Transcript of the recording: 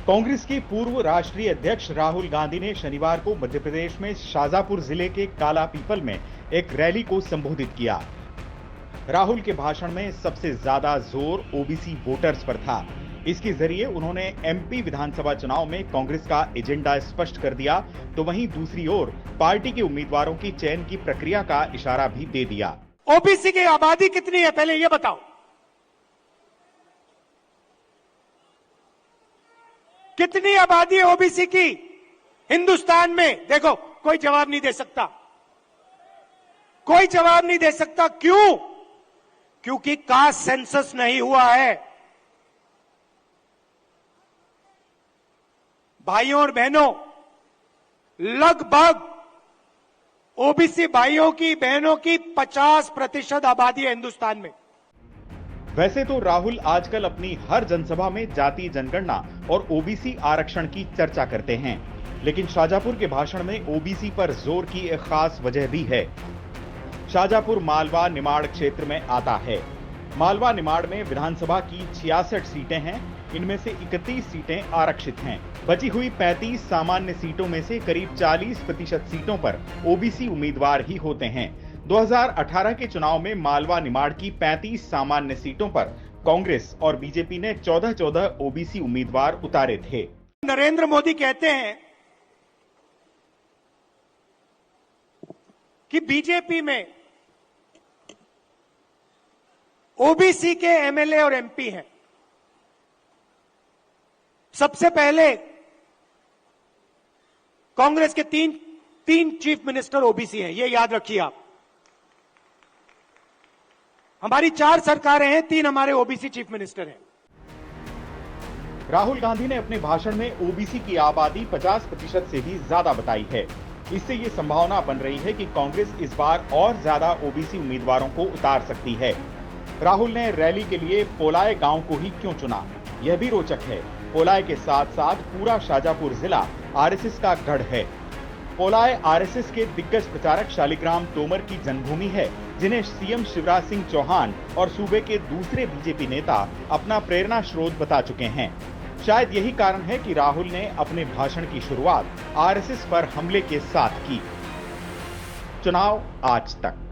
कांग्रेस के पूर्व राष्ट्रीय अध्यक्ष राहुल गांधी ने शनिवार को मध्य प्रदेश में शाजापुर जिले के काला पीपल में एक रैली को संबोधित किया। राहुल के भाषण में सबसे ज्यादा जोर ओबीसी वोटर्स पर था। इसके जरिए उन्होंने एमपी विधानसभा चुनाव में कांग्रेस का एजेंडा स्पष्ट कर दिया, तो वहीं दूसरी ओर पार्टी के उम्मीदवारों की चयन की प्रक्रिया का इशारा भी दे दिया। ओबीसी की आबादी कितनी है पहले ये बताओ, कितनी आबादी है ओबीसी की हिंदुस्तान में? देखो, कोई जवाब नहीं दे सकता, कोई जवाब नहीं दे सकता। क्यों? क्योंकि कास्ट सेंसस नहीं हुआ है। भाइयों और बहनों, लगभग ओबीसी भाइयों की बहनों की 50% आबादी है हिंदुस्तान में। वैसे तो राहुल आजकल अपनी हर जनसभा में जाति जनगणना और ओबीसी आरक्षण की चर्चा करते हैं, लेकिन शाजापुर के भाषण में ओबीसी पर जोर की एक खास वजह भी है। शाजापुर मालवा निमाड़ क्षेत्र में आता है। मालवा निमाड़ में विधानसभा की 66 सीटें हैं, इनमें से 31 सीटें आरक्षित हैं। बची हुई 35 सामान्य सीटों में से करीब 40% सीटों पर ओबीसी उम्मीदवार ही होते हैं। 2018 के चुनाव में मालवा निमाड़ की 35 सामान्य सीटों पर कांग्रेस और बीजेपी ने 14-14 ओबीसी उम्मीदवार उतारे थे। नरेंद्र मोदी कहते हैं कि बीजेपी में ओबीसी के एमएलए और एमपी हैं। सबसे पहले कांग्रेस के तीन चीफ मिनिस्टर ओबीसी हैं, ये याद रखिए आप। हमारी 4 सरकारें हैं, 3 हमारे ओबीसी चीफ मिनिस्टर हैं। राहुल गांधी ने अपने भाषण में ओबीसी की आबादी 50% से भी ज्यादा बताई है। इससे ये संभावना बन रही है कि कांग्रेस इस बार और ज्यादा ओबीसी उम्मीदवारों को उतार सकती है। राहुल ने रैली के लिए पोलाय गांव को ही क्यों चुना, यह भी रोचक है। पोलाय के साथ साथ पूरा शाजापुर जिला आरएसएस का गढ़ है। पोलाय आरएसएस के दिग्गज प्रचारक शालिग्राम तोमर की जन्मभूमि है, जिन्हें सीएम शिवराज सिंह चौहान और सूबे के दूसरे बीजेपी नेता अपना प्रेरणा स्रोत बता चुके हैं। शायद यही कारण है कि राहुल ने अपने भाषण की शुरुआत आरएसएस पर हमले के साथ की। चुनाव आज तक।